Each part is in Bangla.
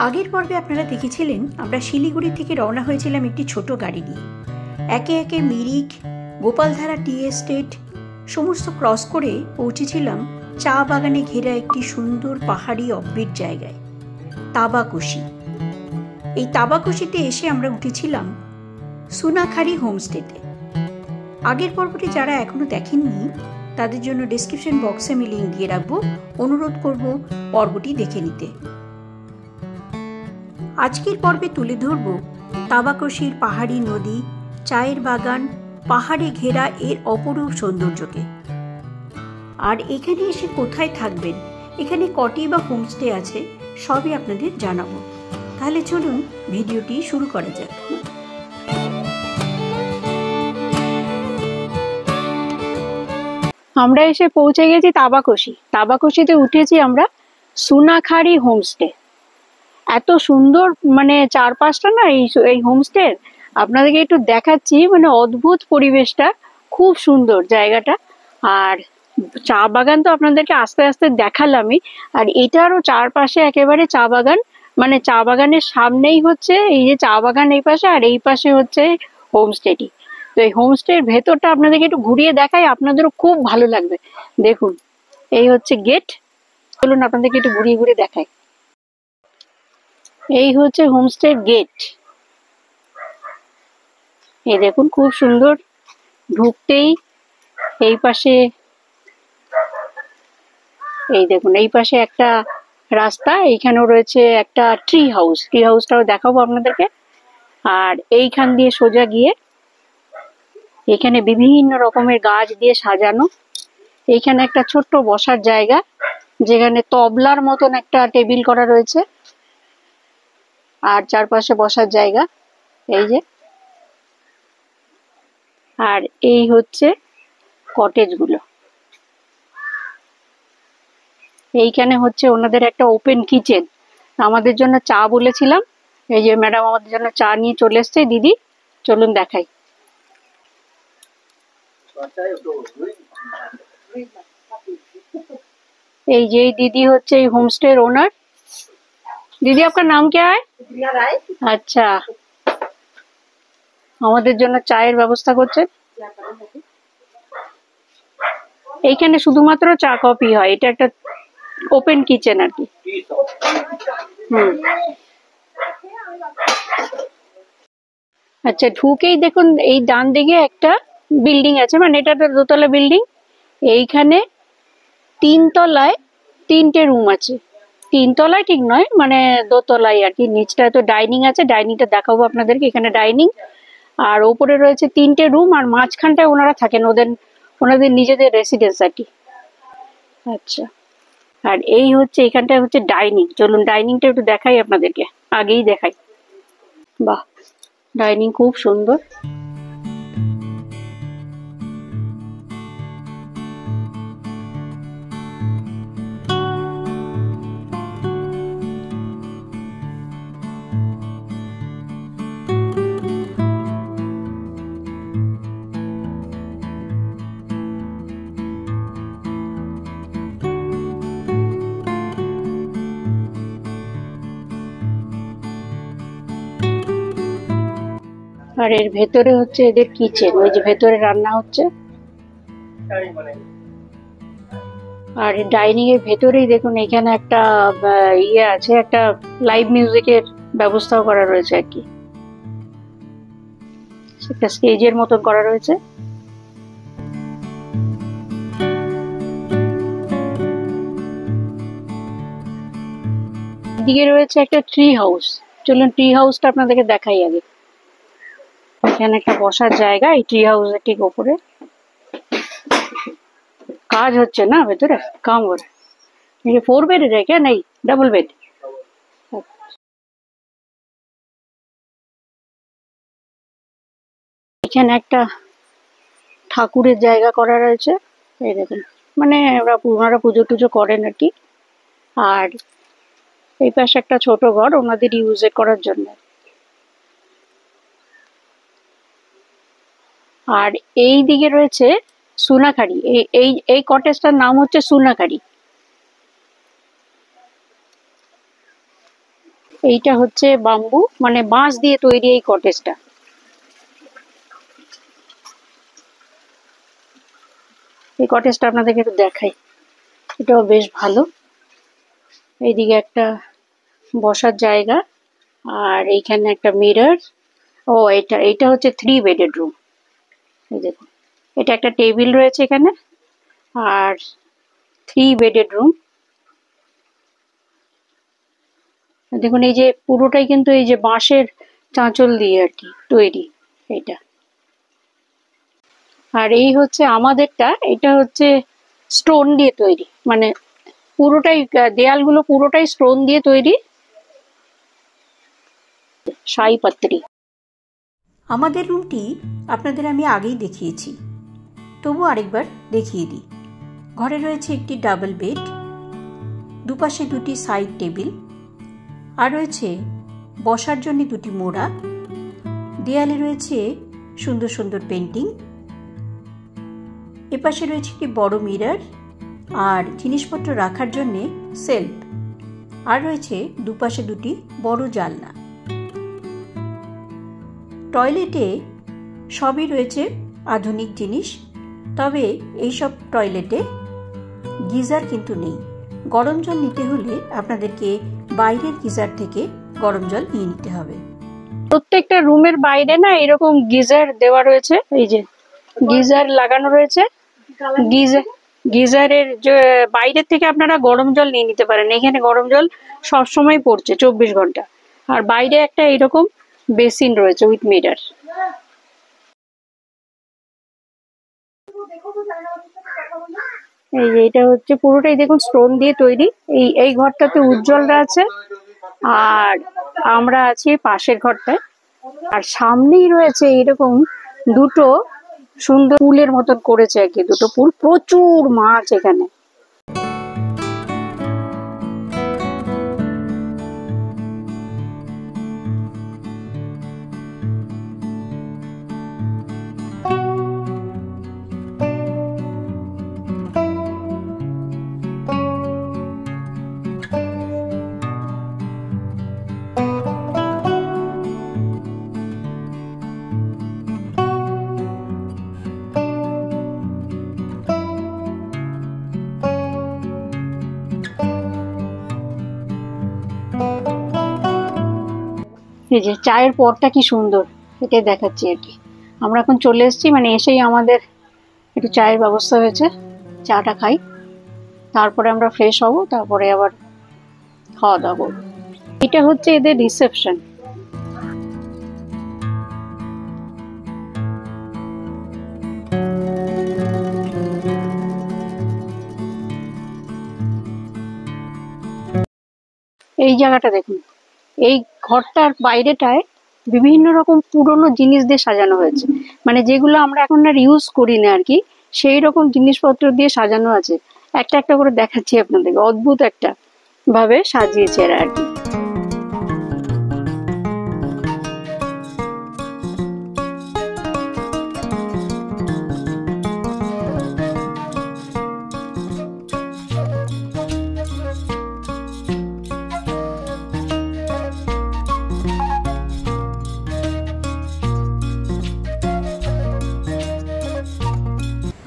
আগের পর্বে আপনারা দেখেছিলেন আমরা শিলিগুড়ি থেকে রওনা হয়েছিলাম একটি ছোট গাড়ি নিয়ে। একে একে মিরিক, গোপালধারা টি এস্টেট সমস্ত ক্রস করে পৌঁছেছিলাম চা বাগানে ঘেরা একটি সুন্দর পাহাড়ি অব্বিট জায়গায়, তাবাকুশি। এই তাবাকুশিতে এসে আমরা উঠেছিলাম সুনাখারি হোমস্টেতে। আগের পর্বটি যারা এখনো দেখেননি তাদের জন্য ডেসক্রিপশন বক্সে আমি লিঙ্ক দিয়ে রাখবো, অনুরোধ করব পর্বটি দেখে নিতে। আজকের পর্বে তুলে ধরব তাবাকুশির পাহাড়ি নদী, চায়ের বাগান, পাহাড়ে ঘেরা এর অপরূপ সৌন্দর্যকে। আর এখানে এসে কোথায় থাকবেন, এখানে কটি বা হোমস্টে আছে, সবই আপনাদের জানাবো। তাহলে চলুন ভিডিওটি শুরু করা যাক। আমরা এসে পৌঁছে গেছি তাবাকুশি। তাবাকুশিতে উঠেছি আমরা সুনাখারি হোমস্টে। এত সুন্দর মানে চারপাশটা না এই হোমস্টের, আপনাদেরকে একটু দেখাচ্ছি। মানে অদ্ভুত পরিবেশটা, খুব সুন্দর জায়গাটা। আর চা বাগান তো আপনাদেরকে আস্তে আস্তে দেখালামই। আর এটারও চারপাশে একেবারে চা বাগান, মানে চা বাগানের সামনেই হচ্ছে এই যে চা বাগান এই পাশে, আর এই পাশে হচ্ছে হোমস্টেটি। তো এই হোমস্টের ভেতরটা আপনাদেরকে একটু ঘুরিয়ে দেখাই, আপনাদেরও খুব ভালো লাগবে। দেখুন, এই হচ্ছে গেট। চলুন আপনাদেরকে একটু ঘুরিয়ে ঘুরিয়ে দেখাই। এই হচ্ছে হোমস্টের গেট। এই দেখুন, খুব সুন্দর। ঢুকতেই এই পাশে, এই দেখুন এই পাশে একটা রাস্তা, এইখানেও রয়েছে একটা ট্রি হাউস। ট্রি হাউসটাও দেখাবো আপনাদেরকে। আর এইখান দিয়ে সোজা গিয়ে এখানে বিভিন্ন রকমের গাছ দিয়ে সাজানো। এইখানে একটা ছোট্ট বসার জায়গা, যেখানে তবলার মতন একটা টেবিল করা রয়েছে, আর চারপাশে বসার জায়গা এই যে। আর এই হচ্ছে কটেজ গুলো। এইখানে হচ্ছে ওনাদের একটা ওপেন কিচেন। আমাদের জন্য চা বলেছিলাম, এই যে ম্যাডাম আমাদের জন্য চা নিয়ে চলে এসছে। দিদি চলুন দেখাই। এই যে দিদি হচ্ছে এই হোমস্টে ओनर। दीदी आपका नाम क्या है? अच्छा, আমাদের জন্য চায়ের ব্যবস্থা করছেন। এইখানে শুধুমাত্র চা কফি হয়, এটা একটা ওপেন কিচেন আর কি। আচ্ছা, ঢুকেই দেখুন এই ডান দিকে একটা বিল্ডিং আছে, মানে এটা একটা দোতলা বিল্ডিং। এইখানে 3 তলায় 3টে রুম আছে। 3 তলায় ঠিক নয়, মানে দোতলায় আর কি। নিচটায় তো ডাইনিং আছে, ডাইনিংটা দেখাবো আপনাদেরকে। এখানে ডাইনিং, আর ওপরে রয়েছে 3টে রুম, আর মাঝখানটায় ওনারা থাকেন, ওনাদের নিজেদের রেসিডেন্স আর কি। আচ্ছা, আর এই হচ্ছে এখানটায় হচ্ছে ডাইনিং। চলুন ডাইনিংটা একটু দেখাই আপনাদেরকে, আগেই দেখাই। বাহ, ডাইনিং খুব সুন্দর। আর এর ভেতরে হচ্ছে এদের কিচেন, ওই যে ভেতরে রান্না হচ্ছে। আর ডাইনিং এর ভেতরেই দেখুন এখানে একটা ইয়ে আছে, একটা লাইভ মিউজিকের ব্যবস্থাও করা রয়েছে আর কি। একটা স্টেজের মতন করা রয়েছে। এদিকে রয়েছে একটা ট্রি হাউস। চলুন ট্রি হাউসটা আপনাদেরকে দেখাই আগে। এখানে একটা বসার জায়গা, এই ট্রি হাউসের ঠিক উপরে। কাজ হচ্ছে না ভেতরে, কাম করে। 4 बेड है क्या? नहीं, डबल बेड। এখানে একটা ঠাকুরের জায়গা করা রয়েছে, এই দেখুন। মানে ওনারা পুজো টুজো করেন আর কি। আর এই পাশে একটা ছোট ঘর ওনাদের ইউজে করার জন্য। আর এই দিকে রয়েছে সুনাখারি। এই কটেজটার নাম হচ্ছে সুনাখারি। এইটা হচ্ছে বাম্বু, মানে বাঁশ দিয়ে তৈরি এই কটেজটা। এই কটেজটা আপনাদেরকে একটু দেখাই, এটাও বেশ ভালো। এইদিকে একটা বসার জায়গা, আর এইখানে একটা মিরর। ও এটা হচ্ছে 3 বেডেড রুম। এই দেখুন, এটা একটা টেবিল রয়েছে এখানে, আর 3 বেডেড রুম। দেখুন এই যে পুরোটাই কিন্তু এই যে বাঁশের চাঁচল দিয়ে আর কি তৈরি এটা। আর এই হচ্ছে আমাদেরটা, এটা হচ্ছে স্টোন দিয়ে তৈরি, মানে পুরোটাই দেয়ালগুলো পুরোটাই স্টোন দিয়ে তৈরি, শাহী পাত্রি। আমাদের রুমটি আপনাদের আমি আগেই দেখিয়েছি, তবু আরেকবার দেখিয়ে দিই। ঘরে রয়েছে একটি ডাবল বেড, দুপাশে 2টি সাইড টেবিল, আর রয়েছে বসার জন্য 2টি মোড়া। দেয়ালে রয়েছে সুন্দর সুন্দর পেন্টিং। এপাশে রয়েছে একটি বড় মিরর আর জিনিসপত্র রাখার জন্য সেলফ, আর রয়েছে দুপাশে 2টি বড় জানলা। টয়লেটে সবই রয়েছে আধুনিক জিনিস, তবে এইসব টয়লেটে গিজার কিন্তু নেই। গরম জল নিতে হলে আপনাদেরকে বাইরের গিজার থেকে গরম জল নিয়ে নিতে হবে। প্রত্যেকটা রুমের বাইরে না এরকম গিজার দেওয়া রয়েছে, এই যে গিজার লাগানো রয়েছে। গিজারের যে বাইরের থেকে আপনারা গরম জল নিয়ে নিতে পারেন। এখানে গরম জল সবসময় পড়ছে 24 ঘন্টা। আর বাইরে একটা এরকম বেসিন রয়েছে উইথ মিরর। এই যে এটা হচ্ছে পুরোটাই দেখুন স্টোন দিয়ে তৈরি। এই ঘরটাতে উজ্জ্বলরা আছে, আর আমরা আছি পাশের ঘরটায়। আর সামনেই রয়েছে এরকম 2টো সুন্দর পুলের মতন করেছে আর কি, 2টো পুল, প্রচুর মাছ এখানে। এই যে চায়ের পরটা কি সুন্দর, এটাই দেখাচ্ছি আর কি। আমরা এখন চলে এসেছি, মানে এসেই আমাদের একটু চায়ের ব্যবস্থা হয়েছে, চাটা খাই, তারপরে আমরা ফ্রেশ হব, তারপরে আবার খাওয়া দাওয়া করবো। এটা হচ্ছে এদের রিসেপশন। এই জায়গাটা দেখুন, এই ঘরটার বাইরেটায় বিভিন্ন রকম পুরনো জিনিস দিয়ে সাজানো হয়েছে, মানে যেগুলো আমরা এখন আর ইউজ করি না আর কি, সেই রকম জিনিসপত্র দিয়ে সাজানো আছে। একটা একটা করে দেখাচ্ছি আপনাদেরকে, অদ্ভুত একটা ভাবে সাজিয়েছে এরা আর কি।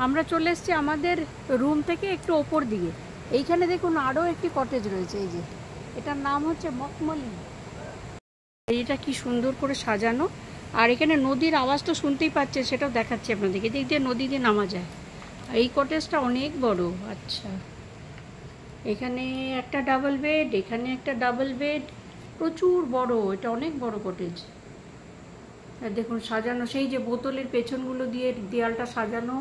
আমরা চলে এসেছি আমাদের রুম থেকে একটু ওপর দিকে। এইখানে দেখুন আরও একটি কটেজ রয়েছে, এই যে এটার নাম হচ্ছে মখমলি। এইটা কি সুন্দর করে সাজানো, আর এখানে নদীর আওয়াজ তো শুনতেই পাচ্ছে, সেটাও দেখাচ্ছি আপনাদেরকে। দিক দিয়ে নদী দিয়ে নামা যায়। এই কটেজটা অনেক বড়। আচ্ছা, এখানে একটা ডাবল বেড, এখানে একটা ডাবল বেড, প্রচুর বড়, এটা অনেক বড় কটেজ। দেখুন সাজানো, সেই যে বোতলের পেছনগুলো দিয়ে দেয়ালটা সাজানো।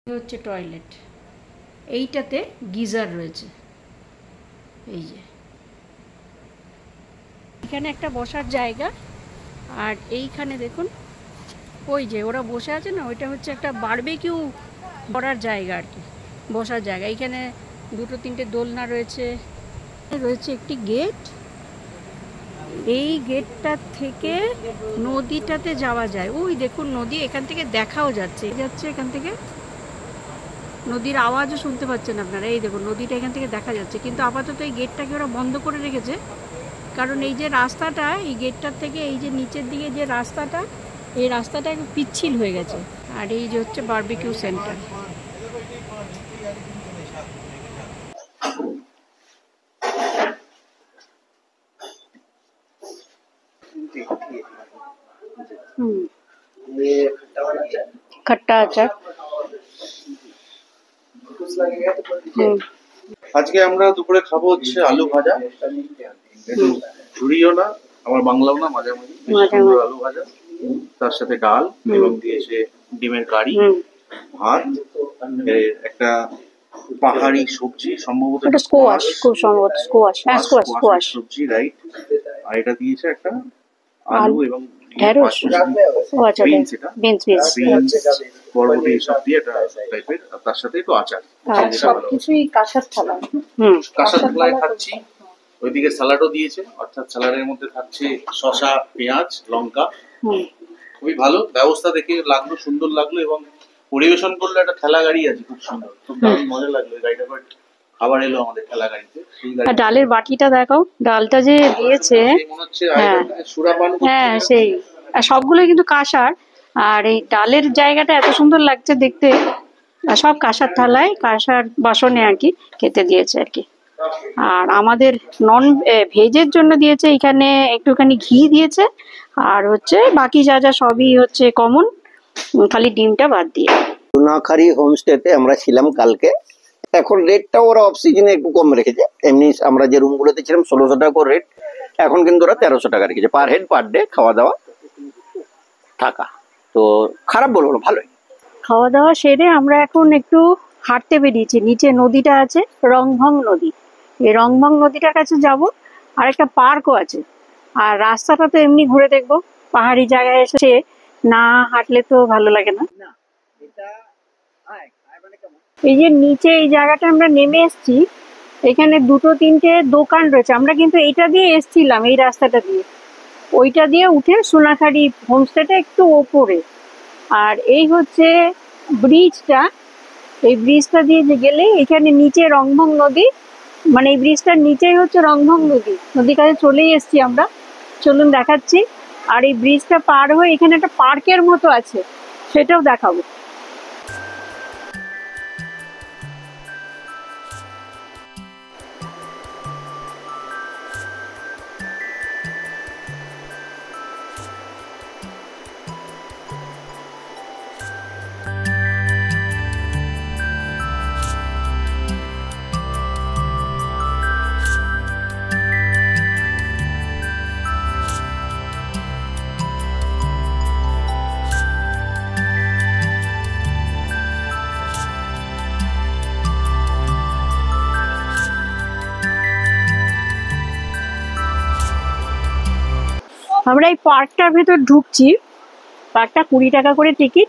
হচ্ছে টয়লেট, এইটাতে গিজার রয়েছে। এই যে এখানে একটা বসার জায়গা, আর এইখানে দেখুন ওই যে ওরা বসে আছে না, ওইটা হচ্ছে একটা বারবিকিউ করার জায়গা আর কি, বসার জায়গা। এইখানে 2-3টে দোলনা রয়েছে। রয়েছে একটি গেট, এই গেটটা থেকে নদীটাতে যাওয়া যায়। ওই দেখুন নদী, এখান থেকে দেখাও যাচ্ছে এখান থেকে। নদীর আওয়াজও শুনতে পাচ্ছেন আপনারা। এই দেখুন নদীটা এখান থেকে দেখা যাচ্ছে, কিন্তু আপাতত এই গেটটাকে ওরা বন্ধ করে রেখেছে, কারণ এই যে রাস্তাটা, এই গেটটার থেকে এই যে নিচের দিকে যে রাস্তাটা, এই রাস্তাটা একটু পিচ্ছিল হয়ে গেছে। আর এই যে হচ্ছে বারবিকিউ সেন্টার। खट्टा अचार। আজকে আমরা দুপুরে খাবো হচ্ছে আলু ভাজা, একটু ঝুড়িও না আমার বাংলাও না, মাঝামাঝি সুন্দর আলু ভাজা, তার সাথে ডাল এবং দিয়েছে ডিমের কারি, ভাত, একটা পাহাড়ি সবজি সম্ভবত স্কোয়াশ, খুব সম্ভবত স্কোয়াশ, হ্যাঁ স্কোয়াশ, স্কোয়াশ সবজি, রাইট। আর এটা দিয়েছে একটা আলু এবং ঢেঁড়স, বিনস, এটা বিনস, বরবটি সব দিয়ে একটা টাইপের, তার সাথে একটু আচার, সবকিছুই কাঁসার থালা। কাঁসার থালায় খাচ্ছি। ওইদিকে স্যালাডও দিয়েছে, অর্থাৎ স্যালাডের মধ্যে থাকছে শসা, পেঁয়াজ, লঙ্কা। খুবই ভালো ব্যবস্থা, দেখে লাগলো, সুন্দর লাগলো। এবং পরিবেশন করলো একটা ঠেলা গাড়ি আছে, খুব সুন্দর, খুব দারুণ মজা লাগলো। গাড়িটা করে খাবার এলো আমাদের ঠেলা গাড়িতে। ডালের বাটিটা দেখাও, ডালটা যে দিয়েছে মনে হচ্ছে সুরাপান। হ্যাঁ সেই, আর সবগুলো কিন্তু কাঁসার। আর এই ডালের জায়গাটা এত সুন্দর লাগছে দেখতে, সব কাঁসার থালায়, কাঁসার বাসনে আর কি খেতে দিয়েছে আর কি। আর আমাদের নন ভেজের জন্য দিয়েছে এখানে একটুখানি ঘি দিয়েছে, আর হচ্ছে বাকি যা যা সবই হচ্ছে কমন, খালি ডিমটা বাদ দিয়ে। সোনাখারি হোমস্টেতে আমরা ছিলাম কালকে। এখন রেটটা ওরা অফ সিজনে একটু কম রেখেছে, এমনি আমরা যে রুমগুলোতে ছিলাম 1600 টাকা করে রেট, এখন কিন্তু ওরা 1300 টাকা রেখেছে পার হেড পার ডে, খাওয়া দাওয়া থাকা। তো খারাপ বলবো না, ভালোই। খাওয়া দাওয়া সেরে আমরা এখন একটু হাঁটতে বেরিয়েছি। নিচে নদীটা আছে, রংভং নদী। এই রংভং নদীটার কাছে যাব, আর একটা পার্কও আছে। আর রাস্তাটা তো এমনি ঘুরে দেখবো, পাহাড়ি জায়গায় এসে না হাঁটলে তো ভালো লাগে না। এই যে নিচে এই জায়গাটা আমরা নেমে এসছি, এখানে দুটো তিনটে দোকান রয়েছে। আমরা কিন্তু এইটা দিয়ে এসছিলাম, এই রাস্তাটা দিয়ে, ওইটা দিয়ে উঠে সোনাখারি হোমস্টেটা একটু ওপরে। আর এই হচ্ছে ব্রিজটা, এই ব্রিজটা দিয়ে যে গেলে এখানে নিচে রংভং নদী, মানে এই ব্রিজটার নিচেই হচ্ছে রংভং নদী। নদীর কাছে চলেই এসছি আমরা, চলুন দেখাচ্ছি। আর এই ব্রিজটা পার হয়ে এখানে একটা পার্কের মতো আছে, সেটাও দেখাবো। আমরা এই পার্কটার ভেতর ঢুকছি। পার্কটা 20 টাকা করে টিকিট,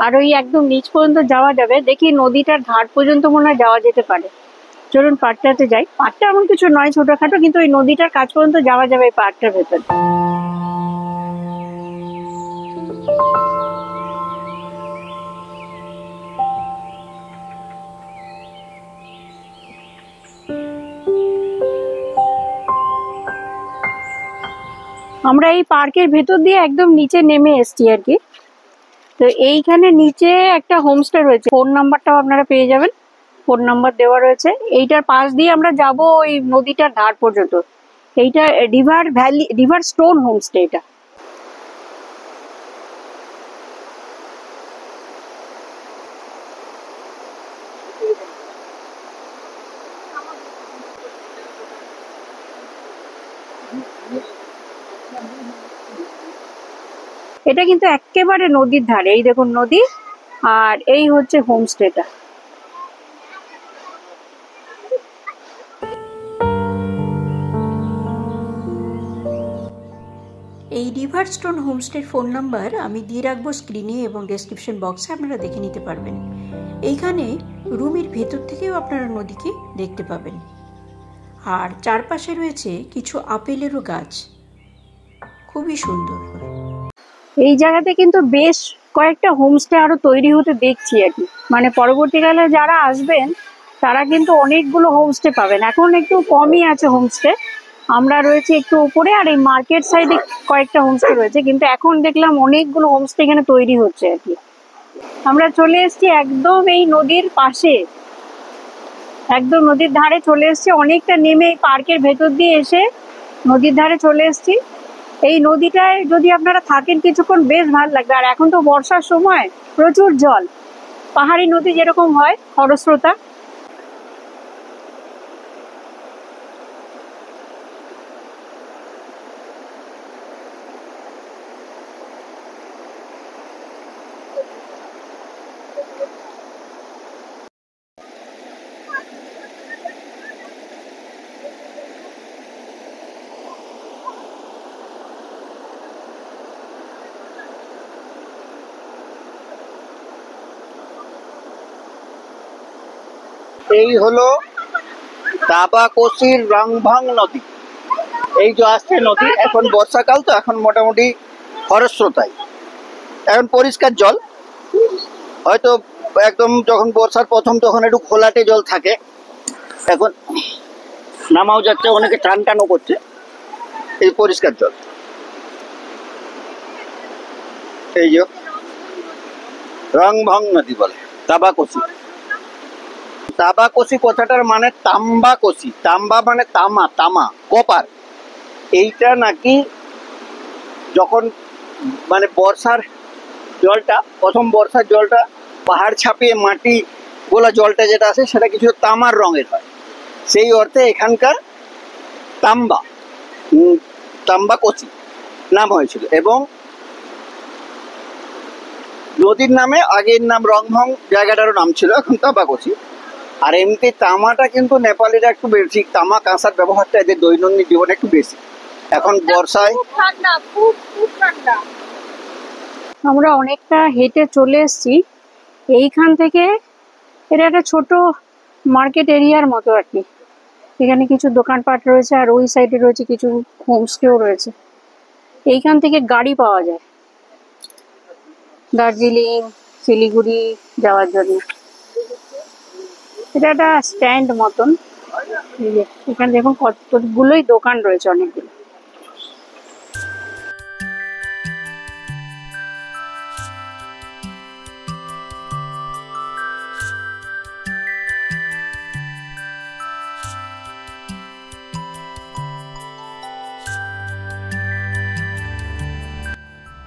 আর ওই একদম নিচ পর্যন্ত যাওয়া যাবে। দেখি নদীটার ধার পর্যন্ত মনে হয় যাওয়া যেতে পারে। চলুন পার্কটাতে যাই। পার্কটা এমন কিছু নয়, ছোটখাটো, কিন্তু ওই নদীটার কাছ পর্যন্ত যাওয়া যাবে এই পার্কটার ভেতর। আমরা এই পার্কের ভেতর দিয়ে একদম নিচে নেমে এসছি আর কি। তো এইখানে নিচে একটা হোমস্টে রয়েছে, ফোন নাম্বারটাও আপনারা পেয়ে যাবেন, ফোন নাম্বার দেওয়া রয়েছে। এইটার পাশ দিয়ে আমরা যাব ওই নদীটার ধার পর্যন্ত। এইটা রিভার স্টোন হোমস্টে এটা। এটা কিন্তু একেবারে নদীর ধারে, এই দেখুন নদী, আর এই হচ্ছে হোমস্টেটা। এই রিভার স্টোন হোমস্টের ফোন নাম্বার আমি দিয়ে রাখবো স্ক্রিনে এবং ডেসক্রিপশন বক্সে, আপনারা দেখে নিতে পারবেন। এইখানে রুমের ভেতর থেকেও আপনারা নদীকে দেখতে পাবেন। আর চারপাশে রয়েছে কিছু আপেলেরও গাছ, খুবই সুন্দর। এই জায়গাতে কিন্তু বেশ কয়েকটা হোমস্টে আরো তৈরি হতে দেখছি আর কি। মানে পরবর্তীকালে যারা আসবেন তারা কিন্তু অনেকগুলো হোমস্টে পাবেন। এখন একটু কমই আছে হোমস্টে, আমরা রয়েছে একটু উপরে, আর এই মার্কেট সাইডে কয়েকটা হোমস্টে রয়েছে, কিন্তু এখন দেখলাম অনেকগুলো হোমস্টে এখানে তৈরি হচ্ছে আর কি। আমরা চলে এসেছি একদম এই নদীর পাশে, একদম নদীর ধারে চলে এসেছি। অনেকটা নেমে এই পার্কের ভেতর দিয়ে এসে নদীর ধারে চলে এসেছি। এই নদীটায় যদি আপনারা থাকেন কিছুক্ষণ বেশ ভালো লাগবে। আর এখন তো বর্ষার সময়, প্রচুর জল, পাহাড়ি নদী যেরকম হয় খরস্রোতা। এই হলো দাবাকোসির রংভং নদী। এই যে আসছে নদী, এখন বর্ষাকাল তো এখন মোটামুটি খরস্রোতায়, এখন পরিষ্কার জল। হয়তো একদম যখন বর্ষার প্রথম তখন একটু খোলাটে জল থাকে, এখন নামাও যাচ্ছে, অনেকে টান টানও করছে। এই পরিষ্কার জল, এই যে রংভং নদী বলে দাবাকোসি। দাবাকোসি কথাটার মানে তাম্বাকোসি, তাম্বা মানে তামা, তামা কপার। এইটা নাকি যখন মানে বর্ষার জলটা, প্রথম বর্ষার জলটা পাহাড় ছাপিয়ে মাটি গোলা জলটা যেটা আছে সেটা কিছু তামার রঙের হয়, সেই অর্থে এখানকার তাম্বা তাম্বাকোসি নাম হয়েছিল। এবং নদীর নামে আগের নাম রংভং, জায়গাটারও নাম ছিল, এখন তাম্বাকোসি। আর এমনি তামাটা কিন্তু নেপালিরা একটু বেশি, তামা কাঁসার ব্যবহারটা এদের দৈনন্দিন জীবনে একটু বেশি। এখন বর্ষায় আমরা অনেকটা হেঁটে চলে এসেছি এইখান থেকে। এটা একটা ছোট মার্কেট এরিয়ার মতো আর কি। এখানে কিছু দোকানপাট রয়েছে, আর ওই সাইডে রয়েছে কিছু হোমস্টেও রয়েছে। এইখান থেকে গাড়ি পাওয়া যায় দার্জিলিং, শিলিগুড়ি যাওয়ার জন্য। এটা একটা স্ট্যান্ড মতন। এখানে দেখুন কতগুলোই দোকান রয়েছে, অনেকগুলো।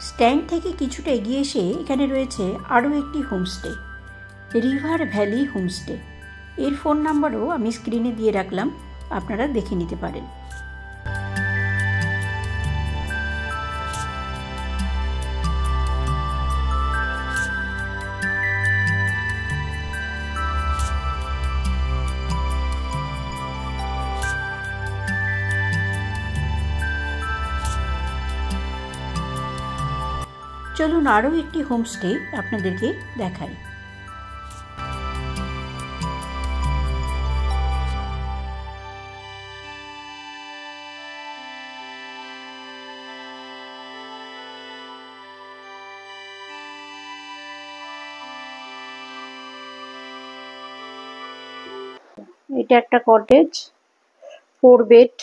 স্ট্যান্ড থেকে কিছুটা এগিয়ে এসে এখানে রয়েছে আরও একটি হোমস্টে, রিভার ভ্যালি হোমস্টে। এর ফোন নাম্বারও আমি স্ক্রিনে দিয়ে রাখলাম, আপনারা দেখে নিতে পারেন। চলুন আরও একটি হোমস্টে আপনাদেরকে দেখাই। এটা একটা কটেজ, 4 বেড।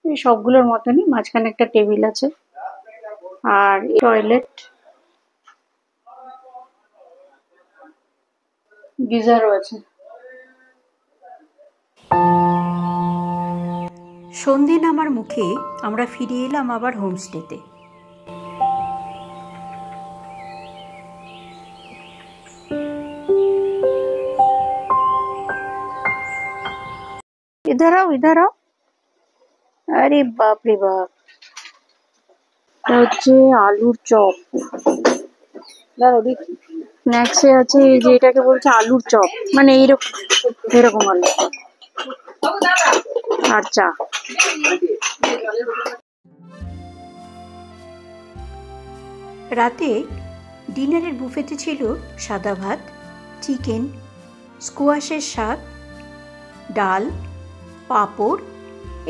এই সবগুলোর মতনই, মাঝখানে একটা টেবিল আছে, আর টয়লেট, গিজারও আছে। সন্ধে নামার মুখে আমরা ফিরে এলাম আবার হোমস্টেতে। इधर आओ, इधर आओ। আরে বাপ রে বাপ, এটা হচ্ছে আলুর চপ। স্ন্যাক্সে আছে এই যে, এটাকে বলছে আলুর চপ, মানে এইরকম এরকম আলুর চপ, আর চা। রাতে ডিনারের বুফেতে ছিল সাদা ভাত, চিকেন, স্কোয়াশের শাক, ডাল, পাঁপড়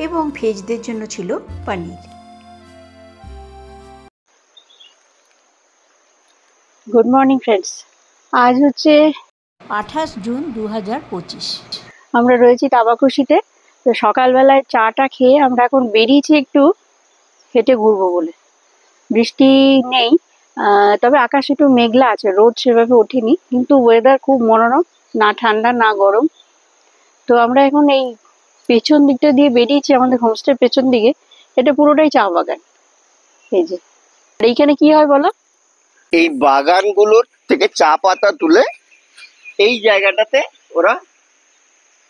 এবং ভেজদের জন্য ছিল পনির। Good morning friends. আজ হচ্ছে 28 জুন 2025। আমরা রয়েছি তাবাকুশিতে। তো সকালবেলায় চাটা খেয়ে আমরা এখন বেরিয়েছি একটু হেঁটে ঘুরবো বলে। বৃষ্টি নেই, তবে আকাশ একটু মেঘলা আছে, রোদ সেভাবে ওঠেনি, কিন্তু ওয়েদার খুব মনোরম, না ঠান্ডা না গরম। তো আমরা এখন এই পেছন দিকটা দিয়ে বেরিয়েছি, আমাদের হোমস্টের পেছন দিকে। এটা পুরোটাই চা বাগান। এই যে, আর এইখানে কি হয় বলো? এই বাগানগুলোর থেকে চা পাতা তুলে এই জায়গাটাতে ওরা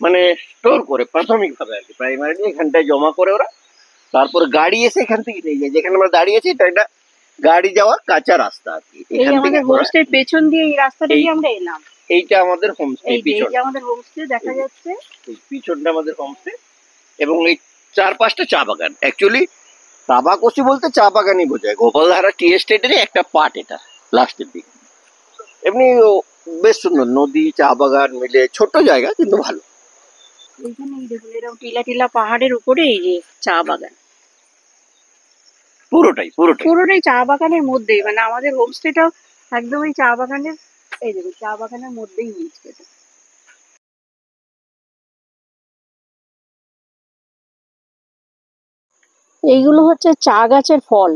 মানে স্টোর করে প্রাথমিকভাবে আর কি, প্রাইমারিলি এখানটায় জমা করে ওরা, তারপর গাড়ি এসে এখান থেকে নিয়ে যায়। যেখানে আমরা দাঁড়িয়ে আছি এটা একটা গাড়ি যাওয়ার কাঁচা রাস্তা আর কি। এই আমাদের হোমস্টের পেছন দিয়ে এই রাস্তাটা দিয়ে আমরা এলাম। এইটা আমাদের হোমস্টে, এই যে আমাদের হোমস্টে দেখা যাচ্ছে, পিছনটা আমাদের হোমস্টে, এবং এই চারপাশটা চা বাগান। অ্যাকচুয়ালি তাবাকুশি বলতে চা বাগানই বোঝায়। গোপালধারা টি এস্টেটেরই একটা পার্ট এটা, লাস্টের দিকে। এমনি বেশ সুন্দর, নদী চা বাগান মিলে ছোট্ট জায়গা, কিন্তু ভালো। এইখানে এই দেখুন, এরকম টিলা টিলা পাহাড়ের উপরে এই যে চা বাগান, পুরোটাই চা বাগানের মধ্যেই, মানে আমাদের হোমস্টেটাও একদম এই চা বাগানের, এই দেখুন চা বাগানের মধ্যেই হোমস্টেটা। এইগুলো হচ্ছে চা গাছের ফল।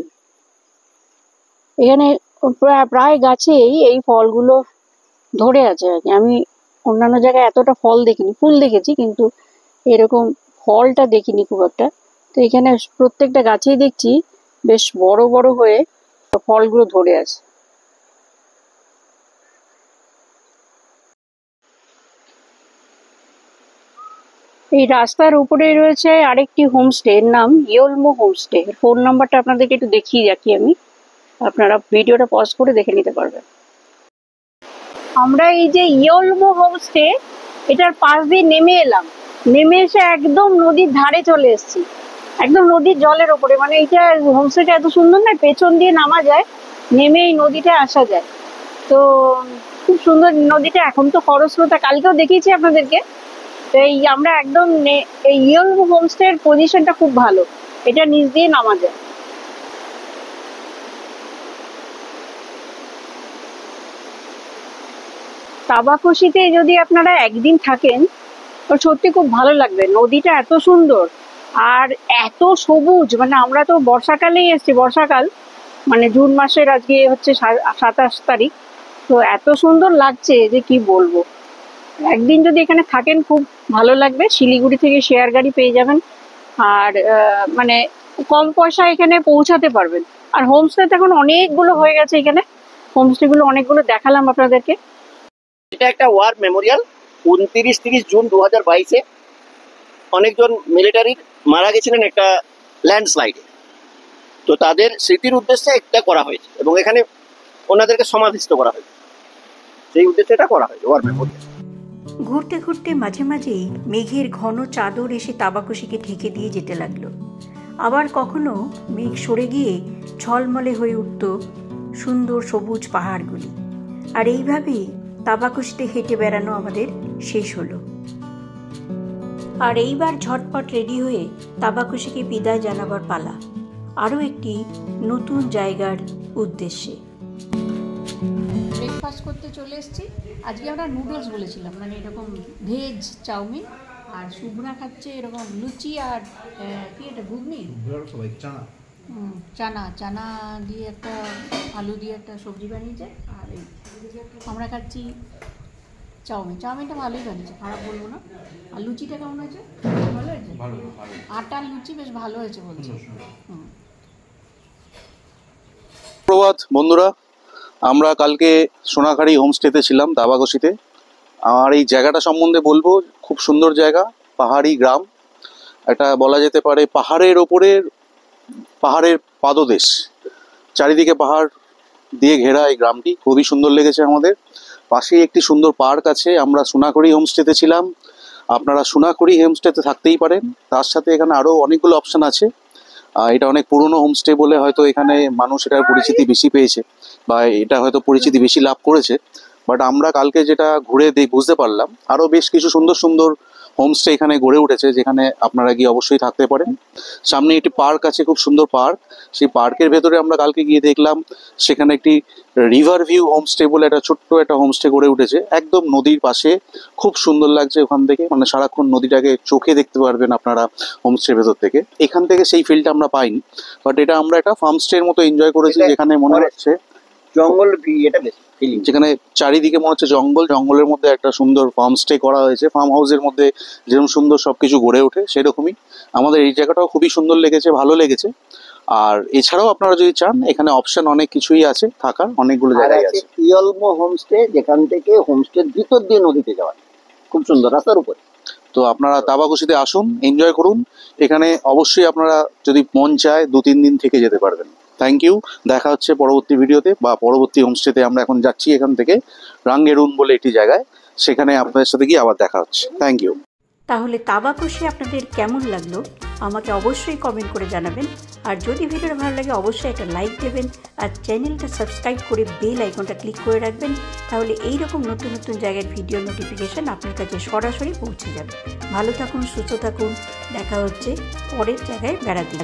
এখানে প্রায় গাছেই এই ফলগুলো ধরে আছে আর কি। আমি অন্যান্য জায়গায় এতটা ফল দেখিনি, ফুল দেখেছি কিন্তু এরকম ফলটা দেখিনি খুব একটা। তো এখানে প্রত্যেকটা গাছেই দেখছি বেশ বড় বড় হয়ে ফলগুলো ধরে আছে। এই রাস্তার উপরেই রয়েছে আরেকটি হোমস্টে, এর নাম ইয়োলমো হোমস্টে। এর ফোন নাম্বারটা আপনাদেরকে একটু দেখিয়ে রাখি আমি, আপনারা ভিডিওটা পজ করে দেখে নিতে পারবেন। আমরা এই যে ইয়োলমো হোমস্টে, এটার পাশ দিয়ে নেমে এলাম, নেমে এসে একদম নদীর ধারে চলে এসেছি, একদম নদীর জলের ওপরে। মানে এইটা হোমস্টেটা এত সুন্দর না, পেছন দিয়ে নামা যায়, নেমে এই নদীটা আসা যায়। তো খুব সুন্দর নদীটা, এখন তো খরস্রোতা, কালকেও দেখিয়েছি আপনাদেরকে। তো এই আমরা একদম এই ইয়োলমো হোমস্টের পজিশনটা খুব ভালো, এটা নিচ দিয়ে নামা যায়। তাবাকুশিতে যদি আপনারা একদিন থাকেন তো সত্যি খুব ভালো লাগবে। নদীটা এত সুন্দর আর এত সবুজ, মানে আমরা তো বর্ষাকালেই এসেছি, বর্ষাকাল মানে জুন মাসের, আজকে হচ্ছে 27 তারিখ। তো এত সুন্দর লাগছে যে কি বলবো। একদিন যদি এখানে থাকেন খুব ভালো লাগবে। শিলিগুড়ি থেকে শেয়ার গাড়ি পেয়ে যাবেন, আর মানে কম পয়সায় এখানে পৌঁছাতে পারবেন। আর হোমস্টে এখন অনেকগুলো হয়ে গেছে, এখানে হোমস্টে গুলো অনেকগুলো দেখালাম আপনাদেরকে। এটা একটা ওয়ার মেমোরিয়াল। 29-30 জুন 2022-এ অনেকজন মিলিটারির মারা গেছিলেন একটা ল্যান্ডস্লাইডে। তো তাদের স্মৃতির উদ্দেশ্যে একটা করা হয়েছে, এবং এখানে ওনাদেরকে সমাধিস্থ করা হয়েছে, সেই উদ্দেশ্যে এটা করা হয়েছে ওয়ার মেমোরিয়াল। ঘুরতে ঘুরতে মাঝে মাঝেই মেঘের ঘন চাদর এসে তাবাকুশিকে ঢেকে দিয়ে যেতে লাগলো। আবার কখনো মেঘ সরে গিয়ে ঝলমলে হয়ে উঠত সুন্দর সবুজ পাহাড়গুলি। আর এইভাবেই তাবাকুশিতে হেঁটে বেড়ানো আমাদের শেষ হলো। আর এইবার ঝটপট রেডি হয়ে তাবাকুশিকে বিদায় জানাবার পালা, আরও একটি নতুন জায়গার উদ্দেশ্যে। ব্রেকফাস্ট করতে চলে এসেছি। আজকে আমরা নুডলস বলেছিলাম, মানে এরকম ভেজ চাউমিন, আর শুভ্রা খাচ্ছে এরকম লুচি আর কি এটা ঘুগনি, চানা চানা দিয়ে একটা আলু দিয়ে একটা সবজি বানিয়েছে। আর এই আমরা খাচ্ছি চাউমিন। চাউমিনটা ভালোই বানিয়েছে, খারাপ বলবো না। আর লুচিটা কেমন হয়েছে? ভালো হয়েছে, আটার লুচি বেশ ভালো হয়েছে বলছে। প্রভাত বন্ধুরা, আমরা কালকে সোনাখাড়ি হোমস্টেতে ছিলাম তাবাকুশিতে। আর এই জায়গাটা সম্বন্ধে বলবো, খুব সুন্দর জায়গা, পাহাড়ি গ্রাম, এটা বলা যেতে পারে পাহাড়ের ওপরে পাহাড়ের পাদদেশ, চারিদিকে পাহাড় দিয়ে ঘেরা এই গ্রামটি খুবই সুন্দর লেগেছে আমাদের। পাশেই একটি সুন্দর পার্ক আছে। আমরা সোনাখাড়ি হোমস্টেতে ছিলাম, আপনারা সোনাখাড়ি হোমস্টেতে থাকতেই পারেন। তার সাথে এখানে আরও অনেকগুলো অপশান আছে। এটা অনেক পুরনো হোমস্টে বলে হয়তো এখানে মানুষ এটার পরিচিতি বেশি পেয়েছে, বা এটা হয়তো পরিচিতি বেশি লাভ করেছে। বাট আমরা কালকে যেটা ঘুরে বুঝতে পারলাম, আরও বেশ কিছু সুন্দর সুন্দর হোমস্টে এখানে গড়ে উঠেছে, যেখানে আপনারা গিয়ে অবশ্যই থাকতে পারেন। সামনে একটি পার্ক আছে, খুব সুন্দর পার্ক। সেই পার্কের ভেতরে আমরা কালকে গিয়ে দেখলাম সেখানে একটি রিভার ভিউ হোমস্টে বলে একটা ছোট্ট একটা হোমস্টে গড়ে উঠেছে, একদম নদীর পাশে। খুব সুন্দর লাগছে ওখান থেকে, মানে সারাক্ষণ নদীটাকে চোখে দেখতে পারবেন আপনারা হোমস্টের ভেতর থেকে। এখান থেকে সেই ফিলটা আমরা পাইনি, বাট এটা আমরা একটা ফার্ম স্টের মতো এনজয় করেছি, যেখানে মনে হচ্ছে জঙ্গল এটা বেশ ফিলিং, যেখানে চারিদিকে মনে হচ্ছে জঙ্গল, জঙ্গলের মধ্যে একটা সুন্দর ফার্ম স্টে করা হয়েছে। ফার্ম হাউসের মধ্যে যেরকম সুন্দর সবকিছু গড়ে ওঠে, সেরকমই আমাদের এই জায়গাটাও খুবই সুন্দর লেগেছে, ভালো লেগেছে। আর এছাড়াও আপনারা যদি চান, এখানে অপশন অনেক কিছুই আছে, থাকার অনেকগুলো জায়গায় আছে। ইয়লমো হোমস্টে, যেখান থেকে হোমস্টের ভিতর দিয়ে নদীতে যাওয়া, খুব সুন্দর রাস্তার উপরে। তো আপনারা তাবাকুশিতে আসুন, এনজয় করুন। এখানে অবশ্যই আপনারা যদি মন চায় 2-3 দিন থেকে যেতে পারবেন। থ্যাংক ইউ, দেখা হচ্ছে পরবর্তী ভিডিওতে বা পরবর্তী হোমস্টেতে। আমরা এখন যাচ্ছি এখান থেকে রাঙ্গেরুন বলে একটি জায়গায়, সেখানে আপনাদের সাথে গিয়ে আবার দেখা হচ্ছে। Thank you. তাহলে তাবাকুশি আপনাদের কেমন লাগলো আমাকে অবশ্যই কমেন্ট করে জানাবেন। আর যদি ভিডিওটা ভালো লাগে অবশ্যই একটা লাইক দেবেন, আর চ্যানেলটা সাবস্ক্রাইব করে বেল আইকনটা ক্লিক করে রাখবেন। তাহলে এইরকম নতুন নতুন জায়গার ভিডিও নোটিফিকেশান আপনার কাছে সরাসরি পৌঁছে যাবে। ভালো থাকুন, সুস্থ থাকুন, দেখা হচ্ছে পরের জায়গায় বেড়াতে।